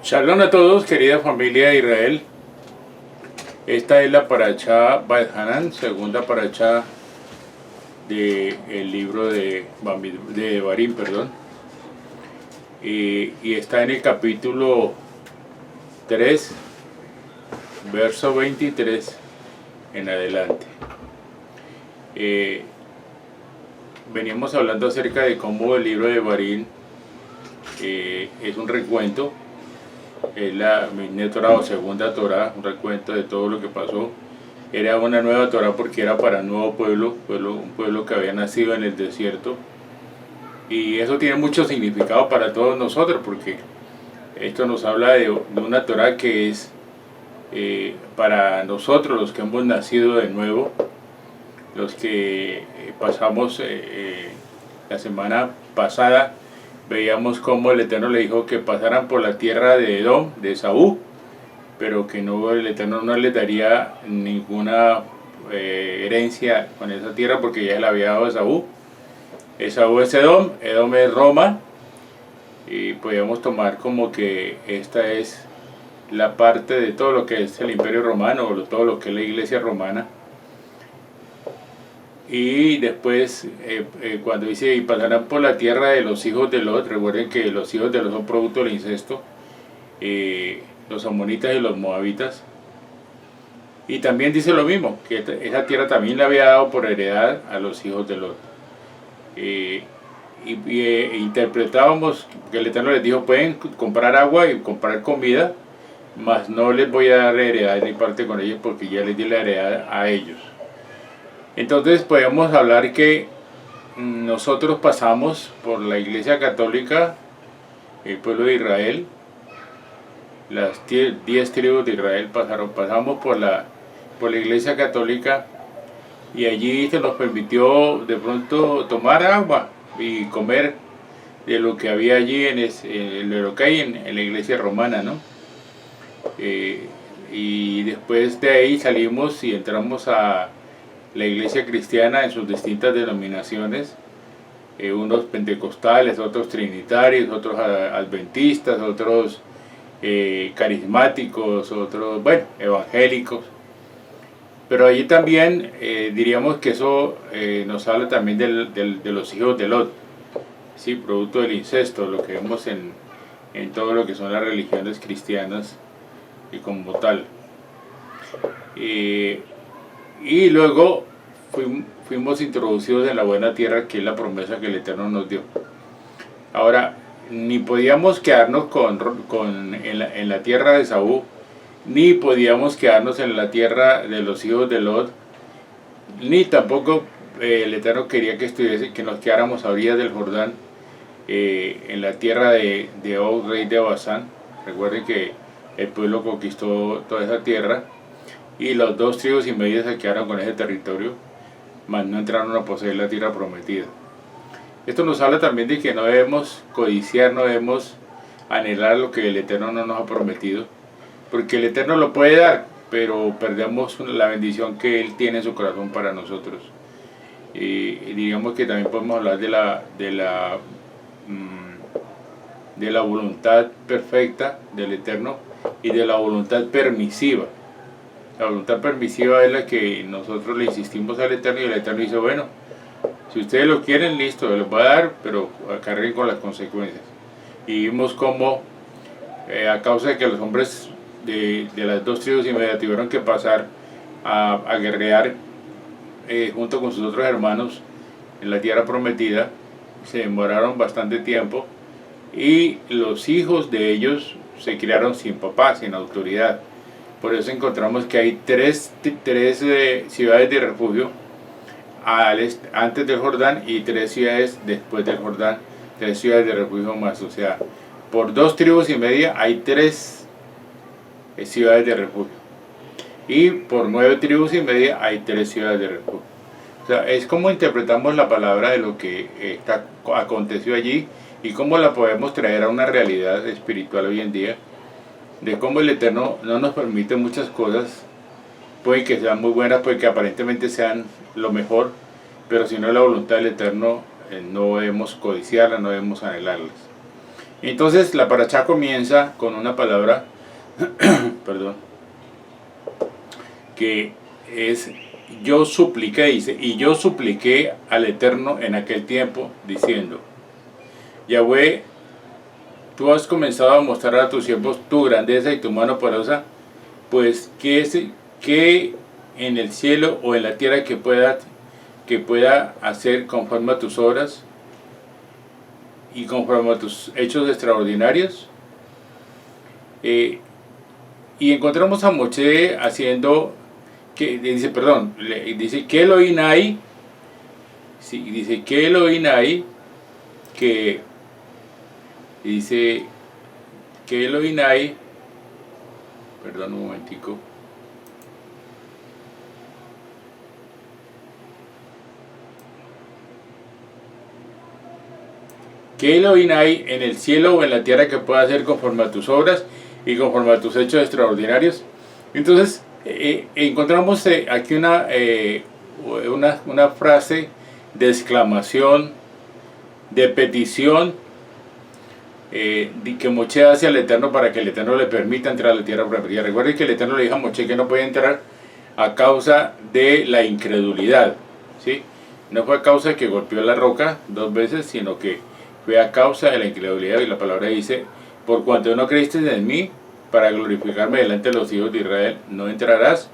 Shalom a todos, querida familia de Israel. Esta es la parashá Vaet-Hanan, segunda parashá del libro de Devarim, perdón. Y está en el capítulo 3, verso 23 en adelante. Veníamos hablando acerca de cómo el libro de Devarim es un recuento. Es la Mishneh Torah o segunda Torah, un recuento de todo lo que pasó. Era una nueva Torah porque era para un nuevo pueblo, un pueblo que había nacido en el desierto. Y eso tiene mucho significado para todos nosotros, porque esto nos habla de una Torah que es para nosotros, los que hemos nacido de nuevo, los que pasamos la semana pasada. Veíamos cómo el Eterno le dijo que pasaran por la tierra de Edom, de Esaú, pero que no, el Eterno no les daría ninguna herencia con esa tierra porque ya le había dado a Esaú. Esaú es Edom, Edom es Roma, y podíamos tomar como que esta es la parte de todo lo que es el Imperio Romano, o todo lo que es la Iglesia Romana. Y después, cuando dice, y pasarán por la tierra de los hijos de Lot, recuerden que los hijos de Lot son producto del incesto, los amonitas y los moabitas. Y también dice lo mismo, que esa tierra también le había dado por heredad a los hijos de Lot. Interpretábamos que el Eterno les dijo, pueden comprar agua y comprar comida, mas no les voy a dar heredad ni parte con ellos porque ya les di la heredad a ellos. Entonces podemos hablar que nosotros pasamos por la Iglesia Católica, el pueblo de Israel, las 10 tribus de Israel pasamos por la Iglesia Católica, y allí se nos permitió de pronto tomar agua y comer de lo que había allí de lo que hay en la Iglesia Romana, ¿no? Y después de ahí salimos y entramos a la Iglesia cristiana en sus distintas denominaciones, unos pentecostales, otros trinitarios, otros adventistas, otros carismáticos, otros, bueno, evangélicos. Pero allí también diríamos que eso nos habla también de los hijos de Lot, ¿sí? Producto del incesto, lo que vemos en todo lo que son las religiones cristianas y como tal. Y luego fuimos introducidos en la buena tierra, que es la promesa que el Eterno nos dio. Ahora, ni podíamos quedarnos en la tierra de Esaú, ni podíamos quedarnos en la tierra de los hijos de Lot, ni tampoco el Eterno quería que nos quedáramos a orillas del Jordán, en la tierra de Og, rey de Basán. Recuerden que el pueblo conquistó toda esa tierra, y los 2 tribus y media se quedaron con ese territorio, mas no entraron a poseer la tierra prometida. Esto nos habla también de que no debemos codiciar, no debemos anhelar lo que el Eterno no nos ha prometido, porque el Eterno lo puede dar, pero perdemos la bendición que Él tiene en su corazón para nosotros. Y digamos que también podemos hablar de la voluntad perfecta del Eterno y de la voluntad permisiva. La voluntad permisiva es la que nosotros le insistimos al Eterno, y el Eterno dice, bueno, si ustedes lo quieren, listo, les va a dar, pero carguen con las consecuencias. Y vimos cómo a causa de que los hombres de las 2 tribus y media tuvieron que pasar a guerrear junto con sus otros hermanos en la tierra prometida, se demoraron bastante tiempo, y los hijos de ellos se criaron sin papá, sin autoridad. Por eso encontramos que hay tres ciudades de refugio antes del Jordán, y 3 ciudades después del Jordán, 3 ciudades de refugio más. O sea, por 2 tribus y media hay 3 ciudades de refugio, y por 9 tribus y media hay 3 ciudades de refugio. O sea, es como interpretamos la palabra de lo que aconteció allí, y cómo la podemos traer a una realidad espiritual hoy en día, de cómo el Eterno no nos permite muchas cosas. Puede que sean muy buenas, puede que aparentemente sean lo mejor, pero si no es la voluntad del Eterno, no debemos codiciarlas, no debemos anhelarlas. Entonces la parachá comienza con una palabra, perdón, que es yo supliqué, dice, y yo supliqué al Eterno en aquel tiempo, diciendo, Yahweh, tú has comenzado a mostrar a tus siervos tu grandeza y tu mano poderosa, pues que en el cielo o en la tierra que pueda hacer conforme a tus obras y conforme a tus hechos extraordinarios. Y encontramos a Moshe haciendo, dice que Elohim sí, dice que Elohim que dice que Elohim perdón un momentico, que Elohim hay en el cielo o en la tierra que pueda hacer conforme a tus obras y conforme a tus hechos extraordinarios. Entonces encontramos aquí una frase de exclamación, de petición, que Moshe hace al Eterno para que el Eterno le permita entrar a la tierra prometida. Recuerden que el Eterno le dijo a Moshe que no podía entrar a causa de la incredulidad, ¿sí? No fue a causa de que golpeó la roca 2 veces, sino que fue a causa de la incredulidad. Y la palabra dice, por cuanto no creíste en mí, para glorificarme delante de los hijos de Israel, no entrarás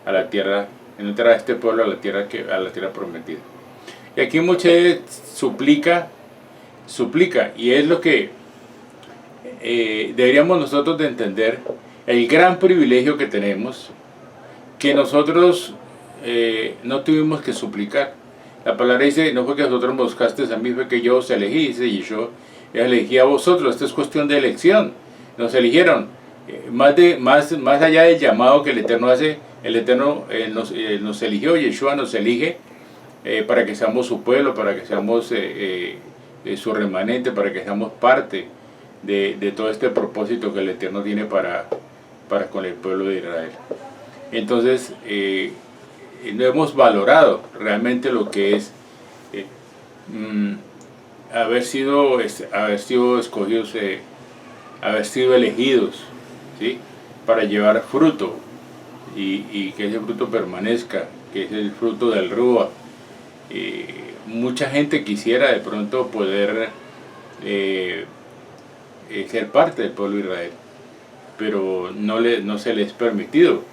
a la tierra, no entrará este pueblo a la tierra prometida. Y aquí Moshe suplica, y es lo que deberíamos nosotros de entender, el gran privilegio que tenemos, que nosotros no tuvimos que suplicar. La palabra dice, no fue que vosotros me buscasteis a mí, fue que yo os elegí, dice, y yo elegí a vosotros. Esto es cuestión de elección. Nos eligieron. Más allá del llamado que el Eterno hace, el Eterno nos eligió, Yeshua nos elige para que seamos su pueblo, para que seamos su remanente, para que seamos parte de todo este propósito que el Eterno tiene para con el pueblo de Israel. Entonces, no hemos valorado realmente lo que es haber sido escogidos, haber sido elegidos, ¿sí? Para llevar fruto y que ese fruto permanezca, que es el fruto del Rúa. Mucha gente quisiera de pronto poder ser parte del pueblo de Israel, pero no se les es permitido.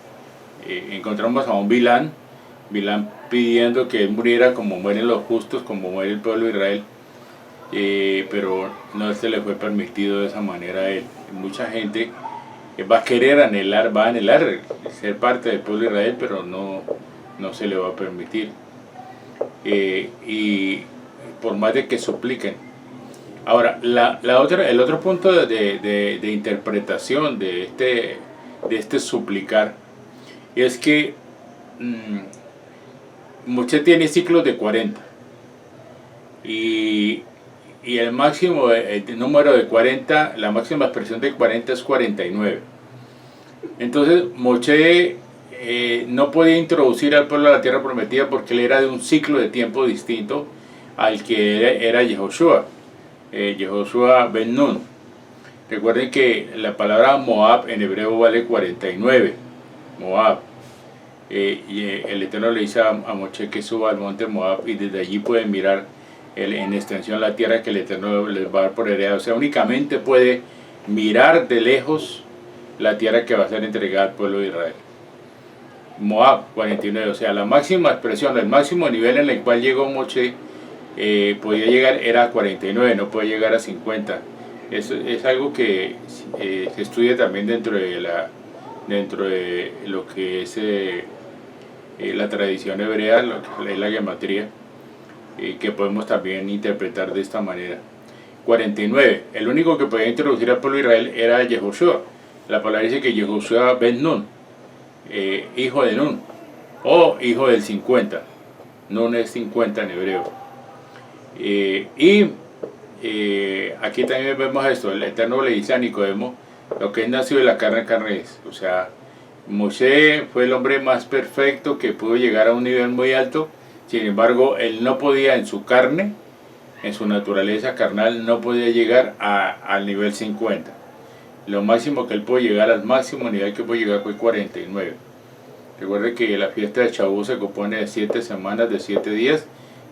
Encontramos a un Bilán pidiendo que él muriera como mueren los justos, como muere el pueblo de Israel, pero no se le fue permitido de esa manera a él. Mucha gente va a anhelar ser parte del pueblo de Israel, pero no se le va a permitir, y por más de que supliquen. Ahora, el otro punto de interpretación de este suplicar es que Moshe tiene ciclos de 40 y el máximo, el número de 40, la máxima expresión de 40 es 49. Entonces Moshe no podía introducir al pueblo a la tierra prometida porque él era de un ciclo de tiempo distinto al que era Yehoshua Ben Nun. Recuerden que la palabra Moab en hebreo vale 49, Moab. Y el Eterno le dice a Moshe que suba al monte Moab y desde allí pueden mirar en extensión la tierra que el Eterno les va a dar por heredad. O sea, únicamente puede mirar de lejos la tierra que va a ser entregada al pueblo de Israel. Moab 49, o sea, la máxima expresión, el máximo nivel en el cual llegó Moshe podía llegar era 49, no puede llegar a 50. Eso es algo que se estudia también dentro de lo que es la tradición hebrea, lo que es la gematría, que podemos también interpretar de esta manera. 49, el único que podía introducir al pueblo de Israel era Yehoshua. La palabra dice que Yehoshua Ben Nun, hijo de Nun, o hijo del 50. Nun es 50 en hebreo. Aquí también vemos esto, el Eterno le dice a Nicodemo, lo que es nacido de la carne es. O sea, Moshe fue el hombre más perfecto que pudo llegar a un nivel muy alto, sin embargo, él no podía en su carne en su naturaleza carnal no podía llegar al nivel 50. Lo máximo que él pudo llegar, al máximo nivel que pudo llegar fue 49. Recuerde que la fiesta de Shavuot se compone de 7 semanas, de 7 días,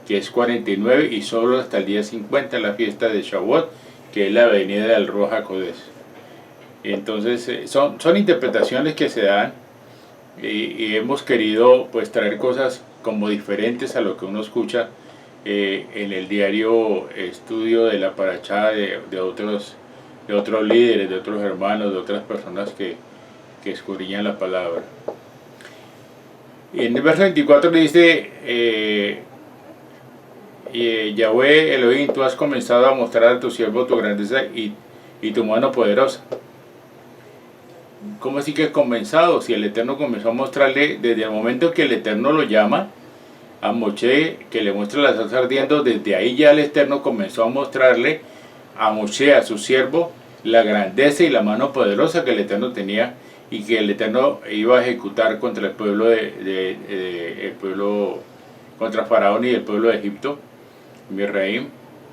que es 49, y solo hasta el día 50 la fiesta de Shavuot, que es la venida del Ruach HaKodesh. Entonces son interpretaciones que se dan, y hemos querido pues traer cosas como diferentes a lo que uno escucha en el diario estudio de la Parashá de otros líderes, de otros hermanos, de otras personas que escudriñan la palabra. Y en el verso 24 dice, Yahweh Elohim, tú has comenzado a mostrar a tu siervo tu grandeza y tu mano poderosa. ¿Cómo así que es comenzado? Si el Eterno comenzó a mostrarle desde el momento que el Eterno lo llama a Moshe, que le muestra la salsa ardiendo, desde ahí ya el Eterno comenzó a mostrarle a Moshe, a su siervo, la grandeza y la mano poderosa que el Eterno tenía y que el Eterno iba a ejecutar contra el pueblo contra Faraón y el pueblo de Egipto, Misraim,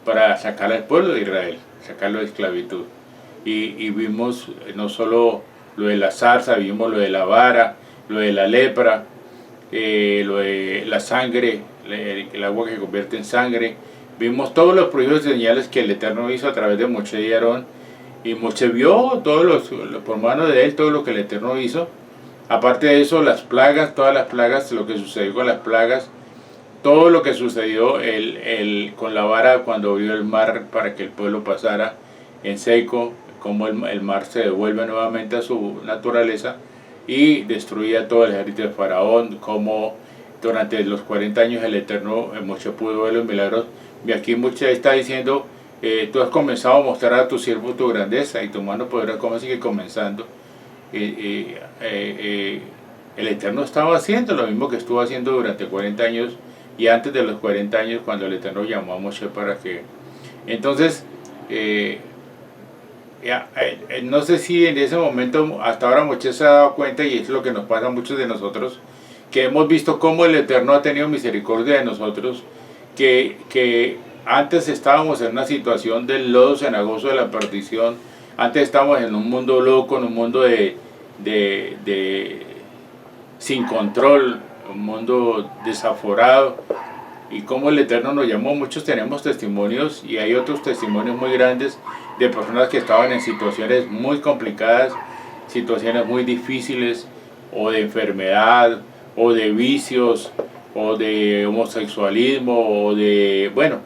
para sacar al pueblo de Israel, sacarlo de esclavitud. Y vimos no solo lo de la zarza, vimos lo de la vara, lo de la lepra, lo de la sangre, el agua que convierte en sangre. Vimos todos los prodigios y señales que el Eterno hizo a través de Moshe y Aarón, y Moshe vio por mano de él todo lo que el Eterno hizo. Aparte de eso, las plagas, todas las plagas, lo que sucedió con las plagas, todo lo que sucedió con la vara cuando abrió el mar para que el pueblo pasara en seco, como el mar se devuelve nuevamente a su naturaleza y destruía todo el ejército de Faraón, como durante los 40 años el Eterno Moshe pudo ver los milagros. Y aquí Moshe está diciendo, tú has comenzado a mostrar a tu siervo tu grandeza y tu mano poderosa. ¿Cómo sigue comenzando? El Eterno estaba haciendo lo mismo que estuvo haciendo durante 40 años y antes de los 40 años, cuando el Eterno llamó a Moshe para que... Entonces, no sé si en ese momento, hasta ahora Moshe se ha dado cuenta, y es lo que nos pasa a muchos de nosotros, que hemos visto cómo el Eterno ha tenido misericordia de nosotros, que antes estábamos en una situación del lodo cenagoso de la perdición, antes estábamos en un mundo loco, en un mundo sin control, un mundo desaforado, y como el Eterno nos llamó. Muchos tenemos testimonios, y hay otros testimonios muy grandes de personas que estaban en situaciones muy complicadas, situaciones muy difíciles, o de enfermedad, o de vicios, o de homosexualismo, o de, bueno,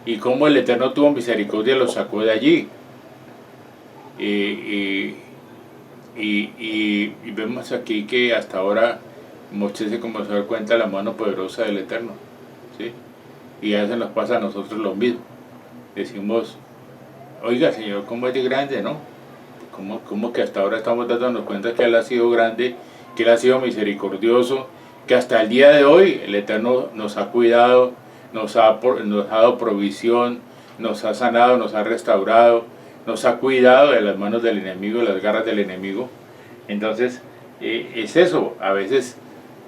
y como el Eterno tuvo misericordia y los sacó de allí. Y vemos aquí que hasta ahora Moshe se comenzó a dar cuenta de la mano poderosa del Eterno, ¿sí? Y a veces nos pasa a nosotros lo mismo. Decimos, oiga Señor, ¿cómo es de grande, no? ¿Cómo que hasta ahora estamos dándonos cuenta que Él ha sido grande, que Él ha sido misericordioso, que hasta el día de hoy el Eterno nos ha cuidado, nos ha dado provisión, nos ha sanado, nos ha restaurado, nos ha cuidado de las manos del enemigo, de las garras del enemigo? Entonces, es eso, a veces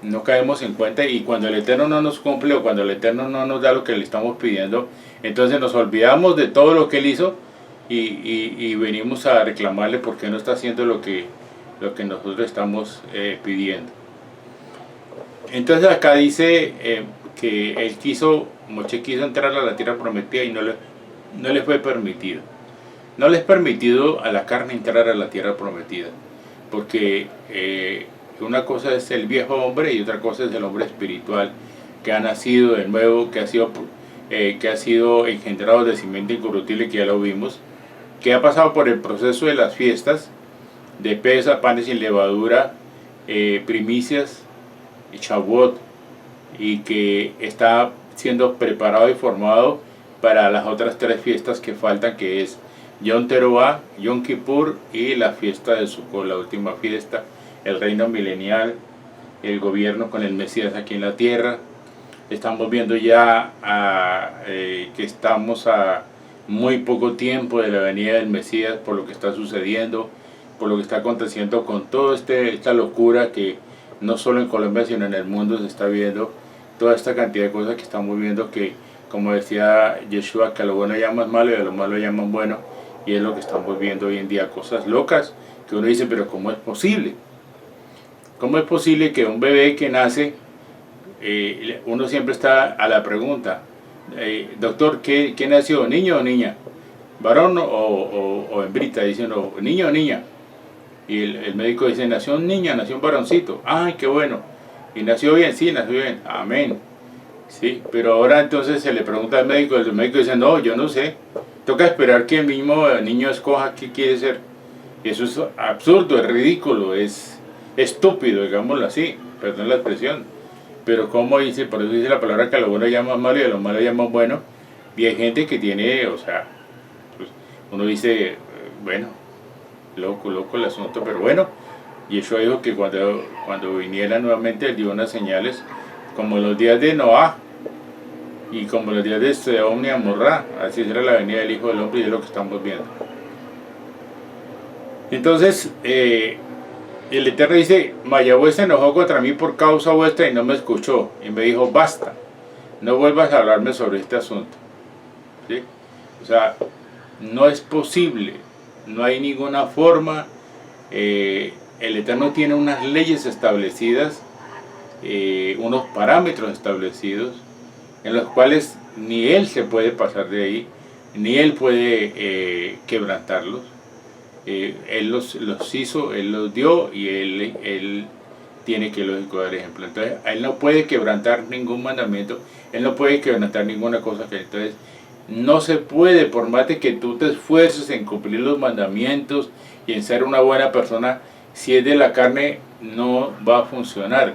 no caemos en cuenta, y cuando el Eterno no nos cumple, o cuando el Eterno no nos da lo que le estamos pidiendo, entonces nos olvidamos de todo lo que Él hizo, y venimos a reclamarle porque no está haciendo lo que nosotros estamos pidiendo. Entonces acá dice que Moshe quiso entrar a la tierra prometida y no le fue permitido. No les es permitido a la carne entrar a la tierra prometida, porque una cosa es el viejo hombre y otra cosa es el hombre espiritual, que ha nacido de nuevo, que ha sido engendrado de simiente incorruptible, que ya lo vimos, que ha pasado por el proceso de las fiestas, de Pesaj, panes sin levadura, primicias, Shavuot, y que está siendo preparado y formado para las otras 3 fiestas que faltan, que es Yom Teruah, Yom Kippur y la fiesta de Sukkot, la última fiesta, el reino milenial, el gobierno con el Mesías aquí en la tierra. Estamos viendo ya que estamos a muy poco tiempo de la venida del Mesías, por lo que está sucediendo, por lo que está aconteciendo con toda esta locura que no solo en Colombia sino en el mundo se está viendo, toda esta cantidad de cosas que estamos viendo, que como decía Yeshua, que a lo bueno llaman malo y a lo malo llaman bueno, y es lo que estamos viendo hoy en día, cosas locas que uno dice, pero ¿cómo es posible? ¿Cómo es posible que un bebé que nace, uno siempre está a la pregunta, doctor, ¿qué nació, niño o niña? ¿Varón o hembrita? Dicen, niño o niña. Y el médico dice, nació un niño, nació un varoncito. ¡Ay, qué bueno! ¿Y nació bien? Sí, nació bien. Amén. Sí, pero ahora entonces se le pregunta al médico, el médico dice, no, yo no sé. Toca esperar que el mismo niño escoja qué quiere ser. Y eso es absurdo, es ridículo, es estúpido, digámoslo así, perdón la expresión. Pero como dice, por eso dice la palabra que a lo bueno llaman malo y a lo malo llaman bueno. Y hay gente que tiene, o sea, pues, uno dice, bueno, loco el asunto, pero bueno. Y eso dijo que cuando viniera nuevamente él dio unas señales, como los días de Noah y como los días de Sodoma y Gomorra, así será la venida del Hijo del Hombre, y es lo que estamos viendo. Entonces, el Eterno dice, Mayahweh se enojó contra mí por causa vuestra y no me escuchó, y me dijo, basta, no vuelvas a hablarme sobre este asunto. ¿Sí? O sea, no es posible, no hay ninguna forma. El Eterno tiene unas leyes establecidas, unos parámetros establecidos, en los cuales ni Él se puede pasar de ahí, ni Él puede quebrantarlos. Él los hizo, Él los dio, y Él tiene que, lógico, dar ejemplo. Entonces, Él no puede quebrantar ningún mandamiento, Él no puede quebrantar ninguna cosa. Entonces, no se puede, por más de que tú te esfuerces en cumplir los mandamientos y en ser una buena persona, si es de la carne no va a funcionar.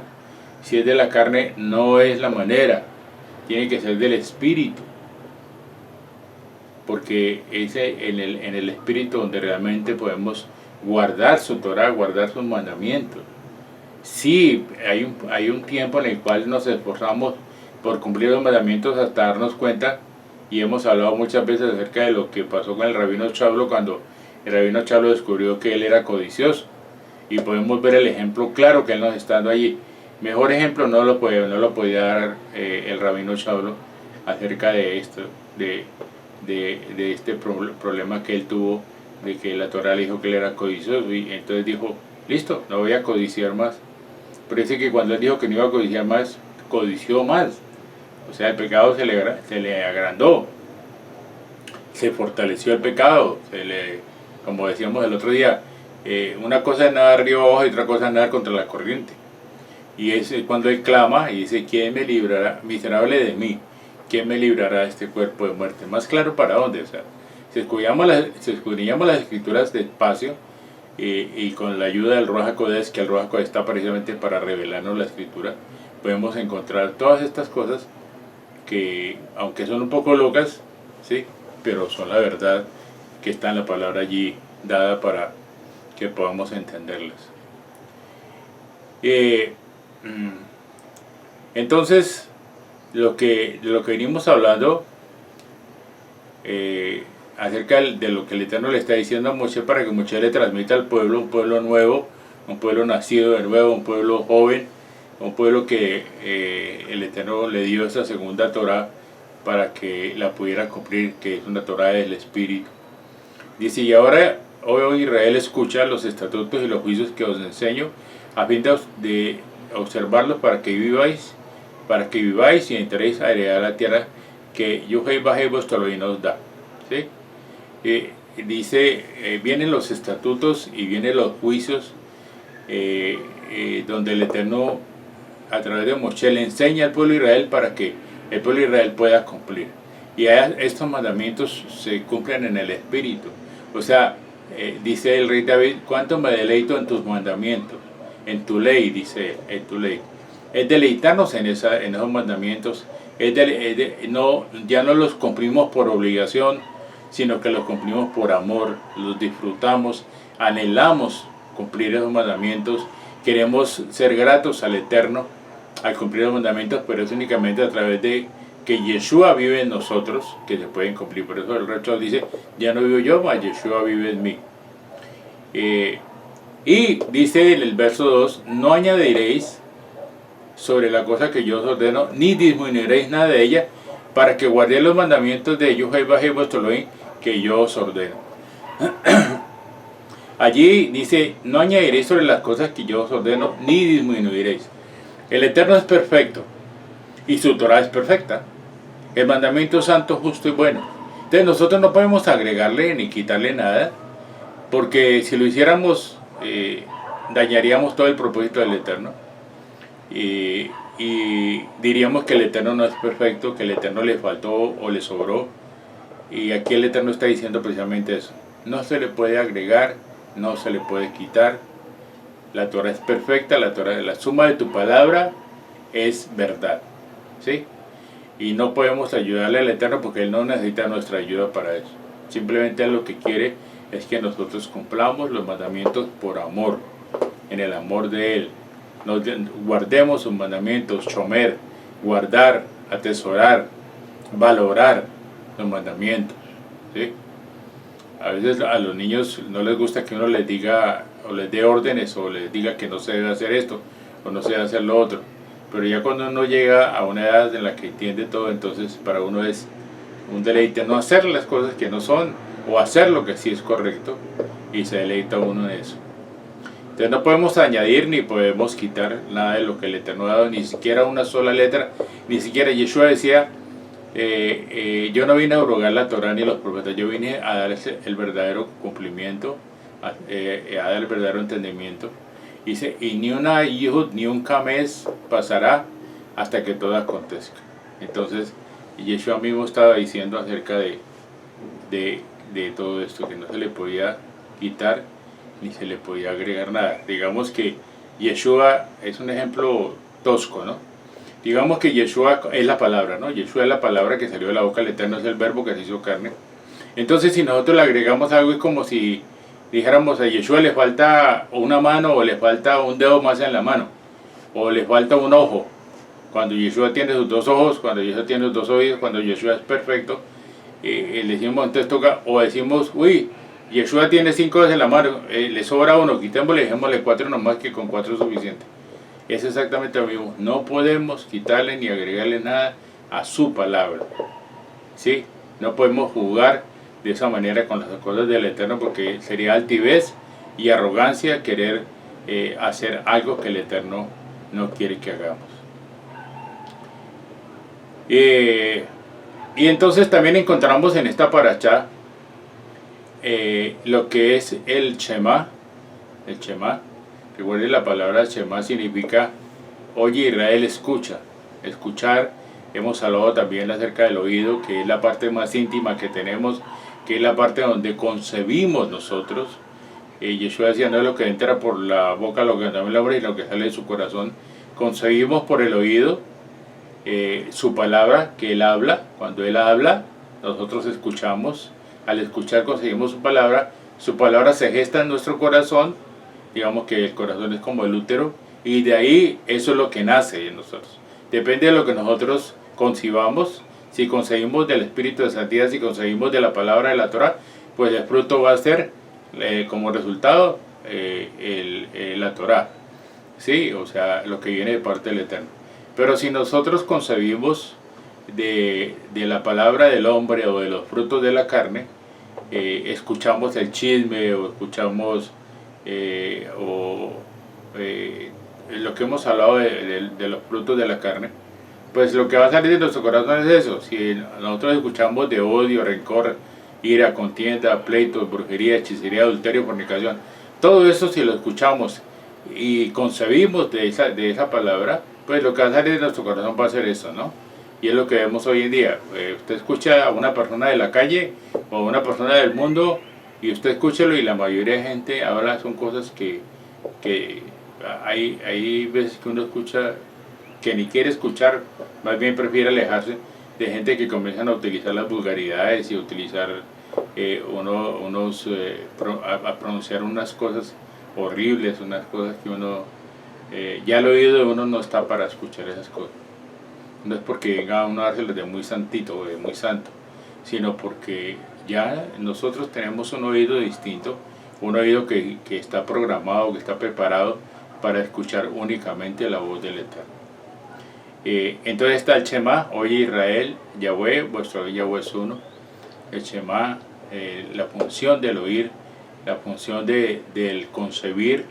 Si es de la carne no es la manera, tiene que ser del espíritu, porque es en el espíritu donde realmente podemos guardar su Torah, guardar sus mandamientos. Sí, hay un tiempo en el cual nos esforzamos por cumplir los mandamientos hasta darnos cuenta, y hemos hablado muchas veces acerca de lo que pasó con el rabino Chablo, cuando el rabino Chablo descubrió que él era codicioso, y podemos ver el ejemplo claro que él nos está dando allí. Mejor ejemplo no lo podía dar el rabino Chablo acerca de esto, de este problema que él tuvo, de que la Torah le dijo que él era codicioso, y entonces dijo, listo, no voy a codiciar más. Pero dice que cuando él dijo que no iba a codiciar más, codició más. O sea, el pecado se le agrandó, se fortaleció el pecado, como decíamos el otro día, una cosa es nadar río abajo y otra cosa es nadar contra la corriente. Y es cuando él clama y dice, ¿quién me librará, miserable de mí? ¿Quién me librará de este cuerpo de muerte? Más claro para dónde. O sea, si escudriñamos las escrituras despacio, y con la ayuda del Ruach HaKodesh, que el Ruach HaKodesh está precisamente para revelarnos la escritura, podemos encontrar todas estas cosas que, aunque son un poco locas, ¿sí?, pero son la verdad que está en la palabra allí dada para que podamos entenderlas. Entonces, de lo que venimos hablando acerca de lo que el Eterno le está diciendo a Moshe, para que Moshe le transmita al pueblo, un pueblo nuevo, un pueblo nacido de nuevo, un pueblo joven, un pueblo que el Eterno le dio esa segunda Torah para que la pudiera cumplir, que es una Torah del Espíritu. Dice, y ahora, hoy Israel, escucha los estatutos y los juicios que os enseño, a fin de observarlos para que viváis y entréis a heredar la tierra que Yuhei Bajei vuestro Elohim nos da. ¿Sí? Dice, vienen los estatutos y vienen los juicios, donde el Eterno a través de Moshe le enseña al pueblo de Israel para que el pueblo de Israel pueda cumplir. Y estos mandamientos se cumplen en el Espíritu. O sea, dice el rey David, ¿cuánto me deleito en tus mandamientos? En tu ley, dice, en tu ley. Es deleitarnos en esos mandamientos. Ya no los cumplimos por obligación, sino que los cumplimos por amor, los disfrutamos, anhelamos cumplir esos mandamientos, queremos ser gratos al Eterno al cumplir los mandamientos, pero es únicamente a través de que Yeshua vive en nosotros que se pueden cumplir. Por eso el resto dice, ya no vivo yo, mas Yeshua vive en mí. Y dice en el verso 2, no añadiréis sobre la cosa que yo os ordeno, ni disminuiréis nada de ella, para que guardéis los mandamientos de Jehová vuestro Elohim, que yo os ordeno. Allí dice, no añadiréis sobre las cosas que yo os ordeno, ni disminuiréis. El Eterno es perfecto, y su Torah es perfecta. El mandamiento es santo, justo y bueno. Entonces nosotros no podemos agregarle ni quitarle nada, porque si lo hiciéramos, dañaríamos todo el propósito del Eterno. Y diríamos que el Eterno no es perfecto, que el Eterno le faltó o le sobró. Y aquí el Eterno está diciendo precisamente eso. No se le puede agregar, no se le puede quitar. La Torah es perfecta, la suma de tu palabra es verdad, ¿sí? Y no podemos ayudarle al Eterno porque Él no necesita nuestra ayuda para eso. Simplemente Él lo que quiere es que nosotros cumplamos los mandamientos por amor, en el amor de Él. Nos guardemos sus mandamientos, shomer, guardar, atesorar, valorar los mandamientos, ¿sí? A veces a los niños no les gusta que uno les diga o les dé órdenes o les diga que no se debe hacer esto o no se debe hacer lo otro. Pero ya cuando uno llega a una edad en la que entiende todo, entonces para uno es un deleite no hacer las cosas que no son o hacer lo que sí es correcto, y se deleita uno en eso. Entonces no podemos añadir ni podemos quitar nada de lo que el Eterno ha dado, ni siquiera una sola letra, ni siquiera. Yeshua decía, yo no vine a abrogar la Torah ni los profetas, yo vine a dar el verdadero cumplimiento, a dar el verdadero entendimiento. Dice, y ni una yihud ni un kames pasará hasta que todo acontezca. Entonces Yeshua mismo estaba diciendo acerca de todo esto, que no se le podía quitar ni se le podía agregar nada. Digamos que Yeshua es un ejemplo tosco, ¿no? Digamos que Yeshua es la palabra, ¿no? Yeshua es la palabra que salió de la boca del Eterno, es el verbo que se hizo carne. Entonces si nosotros le agregamos algo, es como si dijéramos a Yeshua le falta una mano, o le falta un dedo más en la mano, o le falta un ojo. Cuando Yeshua tiene sus dos ojos, cuando Yeshua tiene sus dos oídos, cuando Yeshua es perfecto, le decimos, entonces toca, o decimos, uy, Yeshua tiene 5 dedos en la mano, le sobra uno, quitémosle, dejémosle 4 nomás, que con 4 es suficiente. Es exactamente lo mismo. No podemos quitarle ni agregarle nada a su palabra, ¿sí? No podemos jugar de esa manera con las cosas del Eterno, porque sería altivez y arrogancia querer hacer algo que el Eterno no quiere que hagamos. Y entonces también encontramos en esta parashá lo que es el Shema. El Shema, recuerden, la palabra Shema significa oye Israel, escucha. Escuchar. Hemos hablado también acerca del oído, que es la parte más íntima que tenemos, que es la parte donde concebimos nosotros. Yeshua decía, no es lo que entra por la boca, lo que también la abre, y lo que sale de su corazón. Concebimos por el oído su palabra, que Él habla. Cuando Él habla, nosotros escuchamos. Al escuchar conseguimos su palabra se gesta en nuestro corazón. Digamos que el corazón es como el útero, y de ahí eso es lo que nace en nosotros. Depende de lo que nosotros concibamos. Si conseguimos del Espíritu de Santidad, si conseguimos de la palabra de la Torah, pues el fruto va a ser como resultado la Torah, ¿sí? O sea, lo que viene de parte del Eterno. Pero si nosotros concebimos de la palabra del hombre o de los frutos de la carne, escuchamos el chisme o escuchamos lo que hemos hablado de los frutos de la carne, pues lo que va a salir de nuestro corazón es eso. Si nosotros escuchamos de odio, rencor, ira, contienda, pleitos, brujería, hechicería, adulterio, fornicación, todo eso, si lo escuchamos y concebimos de esa palabra, pues lo que va a salir de nuestro corazón va a ser eso, ¿no? Y es lo que vemos hoy en día. Usted escucha a una persona de la calle o a una persona del mundo, y usted escúchelo, y la mayoría de gente ahora son cosas que hay veces que uno escucha que ni quiere escuchar, más bien prefiere alejarse de gente que comienzan a utilizar las vulgaridades y a utilizar a pronunciar unas cosas horribles, unas cosas que uno ya el oído de uno no está para escuchar esas cosas. No es porque venga uno a dárselos de muy santito o de muy santo, sino porque ya nosotros tenemos un oído distinto, un oído que está programado, que está preparado para escuchar únicamente la voz del Eterno. Entonces está el Shema, oye Israel, Yahweh, vuestro Yahweh es uno. El Shema, la función del oír, la función del concebir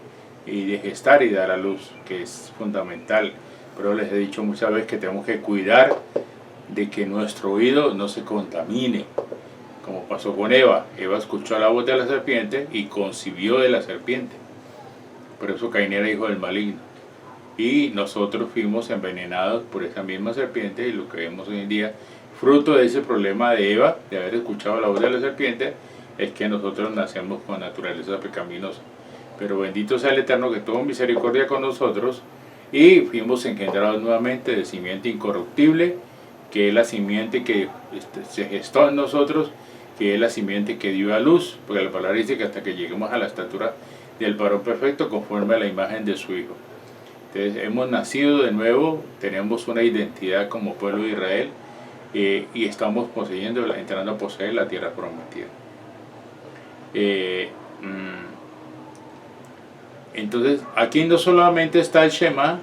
y de gestar y dar a luz, que es fundamental. Pero les he dicho muchas veces que tenemos que cuidar de que nuestro oído no se contamine, como pasó con Eva. Eva escuchó la voz de la serpiente y concibió de la serpiente. Por eso Caín era hijo del maligno. Y nosotros fuimos envenenados por esa misma serpiente, y lo que vemos hoy en día, fruto de ese problema de Eva, de haber escuchado la voz de la serpiente, es que nosotros nacemos con naturaleza pecaminosa. Pero bendito sea el Eterno, que tuvo misericordia con nosotros, y fuimos engendrados nuevamente de simiente incorruptible, que es la simiente que se gestó en nosotros, que es la simiente que dio a luz, porque la palabra dice que hasta que lleguemos a la estatura del varón perfecto, conforme a la imagen de su Hijo. Entonces hemos nacido de nuevo, tenemos una identidad como pueblo de Israel, y estamos poseyendo, entrando a poseer la tierra prometida. Entonces aquí no solamente está el Shema,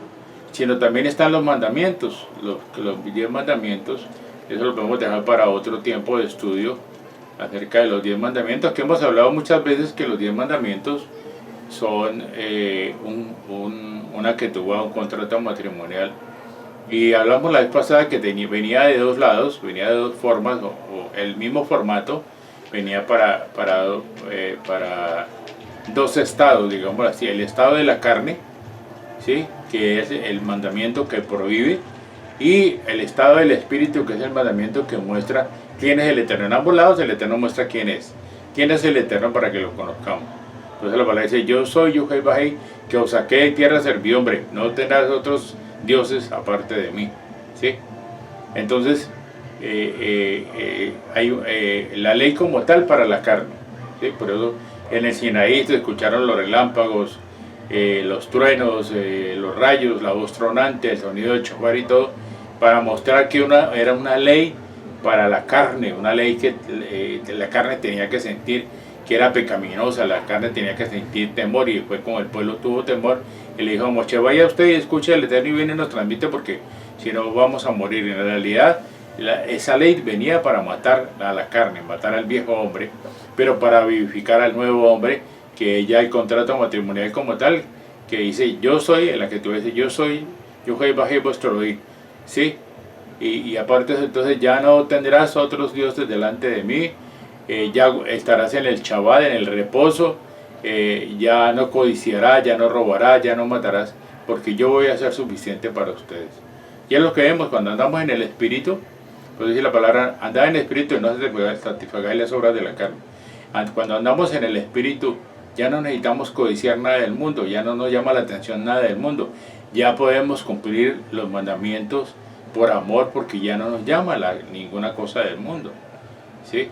sino también están los mandamientos, los 10 mandamientos. Eso lo podemos dejar para otro tiempo de estudio acerca de los 10 mandamientos, que hemos hablado muchas veces que los 10 mandamientos son una que tuvo un contrato matrimonial, y hablamos la vez pasada que venía de dos lados, venía de dos formas, o el mismo formato, venía para dos estados, digamos así: el estado de la carne, ¿sí?, que es el mandamiento que prohíbe, y el estado del espíritu, que es el mandamiento que muestra quién es el Eterno. En ambos lados el Eterno muestra quién es el Eterno, para que lo conozcamos. Entonces la palabra dice: yo soy Yuhei Bajei, que os saqué de tierra servidumbre, no tendrás otros dioses aparte de mí, ¿sí? Entonces hay la ley como tal para la carne, ¿sí? Por eso en el Sinaí se escucharon los relámpagos, los truenos, los rayos, la voz tronante, el sonido del chofar y todo, para mostrar que era una ley para la carne, una ley que la carne tenía que sentir que era pecaminosa, la carne tenía que sentir temor. Y después, como el pueblo tuvo temor, él le dijo a Moshe: vaya usted y escuche al Eterno y viene y nos transmite, porque si no vamos a morir. En realidad esa ley venía para matar a la carne, matar al viejo hombre, pero para vivificar al nuevo hombre, que ya el contrato matrimonial como tal, que dice: yo soy, en la que tú dices: yo soy, yo bajé vuestro oír, ¿sí? Y aparte de eso, entonces ya no tendrás otros dioses delante de mí, ya estarás en el Shabbat, en el reposo, ya no codiciarás, ya no robarás, ya no matarás, porque yo voy a ser suficiente para ustedes. Y es lo que vemos cuando andamos en el Espíritu. Pues dice la palabra: andad en el Espíritu y no se satisfagáis las obras de la carne. Cuando andamos en el Espíritu, ya no necesitamos codiciar nada del mundo, ya no nos llama la atención nada del mundo, ya podemos cumplir los mandamientos por amor, porque ya no nos llama ninguna cosa del mundo, ¿sí?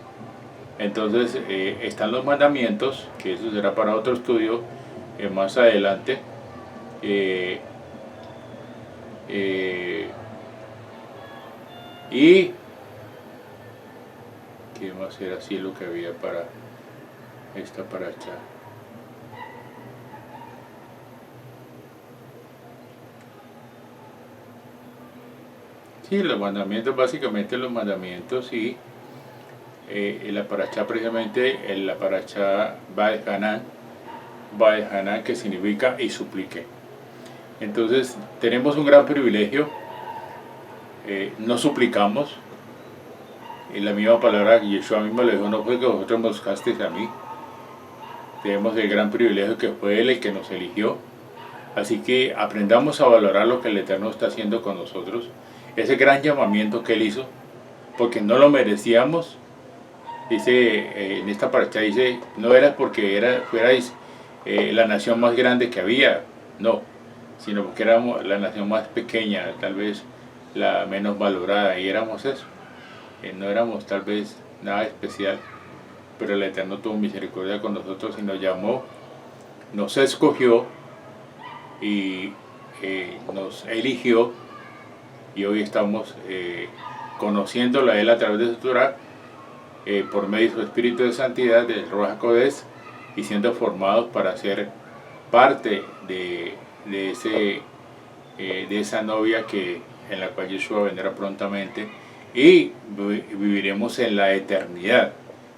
Entonces están los mandamientos, que eso será para otro estudio más adelante. Y qué más era así lo que había para esta paracha. Sí, los mandamientos, básicamente los mandamientos. Y la paracha, precisamente la paracha Baed Hanan, que significa y suplique. Entonces tenemos un gran privilegio, no suplicamos. En la misma palabra, Yeshua mismo le dijo: no fue que vosotros me buscasteis a mí. Tenemos el gran privilegio que fue Él el que nos eligió. Así que aprendamos a valorar lo que el Eterno está haciendo con nosotros, ese gran llamamiento que Él hizo, porque no lo merecíamos. Dice en esta paracha, dice: no era porque fuerais la nación más grande que había, no, sino porque éramos la nación más pequeña, tal vez la menos valorada, y éramos eso. No éramos tal vez nada especial, pero el Eterno tuvo misericordia con nosotros y nos llamó, nos escogió y nos eligió, y hoy estamos conociéndolo a Él a través de su Torah, por medio de su Espíritu de Santidad, del Ruach HaKodesh, y siendo formados para ser parte de esa novia que en la cual Yeshua vendrá prontamente y viviremos en la eternidad,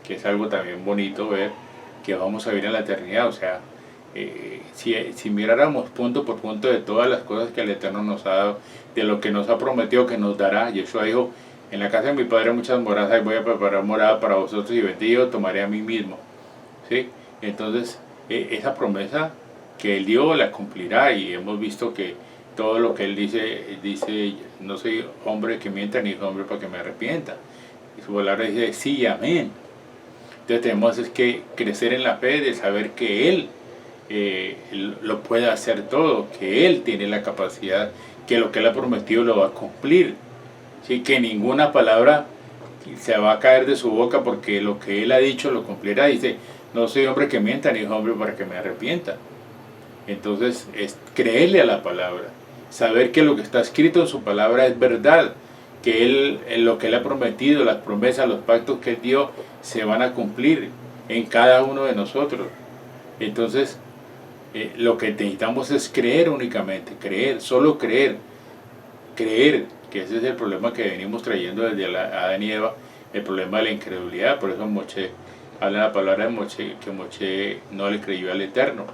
que es algo también bonito ver que vamos a vivir en la eternidad. O sea, si miráramos punto por punto de todas las cosas que el Eterno nos ha dado, de lo que nos ha prometido que nos dará, Yeshua dijo: en la casa de mi padre muchas moradas, y voy a preparar morada para vosotros, y vendrido tomaré a mí mismo. ¿Sí? Entonces, esa promesa que él dio la cumplirá, y hemos visto que todo lo que él dice: no soy hombre que mienta, ni hombre para que me arrepienta. Y su palabra dice sí y amén. Entonces tenemos que crecer en la fe de saber que él lo puede hacer todo, que él tiene la capacidad, que lo que él ha prometido lo va a cumplir. ¿Sí? Que ninguna palabra se va a caer de su boca, porque lo que él ha dicho lo cumplirá. Dice: no soy hombre que mienta, ni hombre para que me arrepienta. Entonces es creerle a la palabra, saber que lo que está escrito en su palabra es verdad, que él, lo que él ha prometido, las promesas, los pactos que él dio, se van a cumplir en cada uno de nosotros. Entonces lo que necesitamos es creer únicamente, creer, solo creer, que ese es el problema que venimos trayendo desde Adán y Eva, el problema de la incredulidad. Por eso Moshe habla la palabra de Moshe, que Moshe no le creyó al Eterno,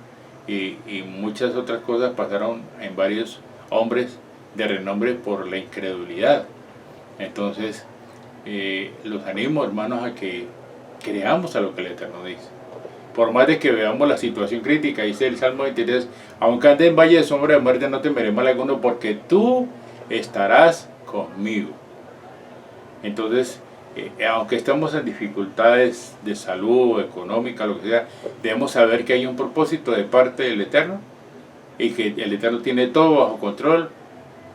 y muchas otras cosas pasaron en varios hombres de renombre por la incredulidad. Entonces los animo, hermanos, a que creamos a lo que el Eterno dice. Por más de que veamos la situación crítica, dice el Salmo 23: aunque ande en valle de sombra de muerte, no temeré mal alguno, porque tú estarás conmigo. Entonces, aunque estemos en dificultades de salud, económica, lo que sea, debemos saber que hay un propósito de parte del Eterno, y que el Eterno tiene todo bajo control,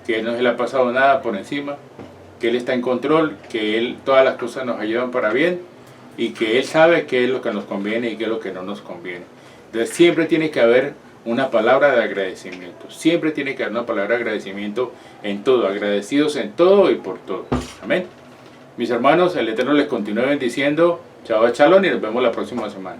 que no se le ha pasado nada por encima, que Él está en control, que todas las cosas nos ayudan para bien, y que Él sabe qué es lo que nos conviene y qué es lo que no nos conviene. Entonces siempre tiene que haber una palabra de agradecimiento, siempre tiene que haber una palabra de agradecimiento en todo, agradecidos en todo y por todo. Amén. Mis hermanos, el Eterno les continúe bendiciendo. Chao, shalom, y nos vemos la próxima semana.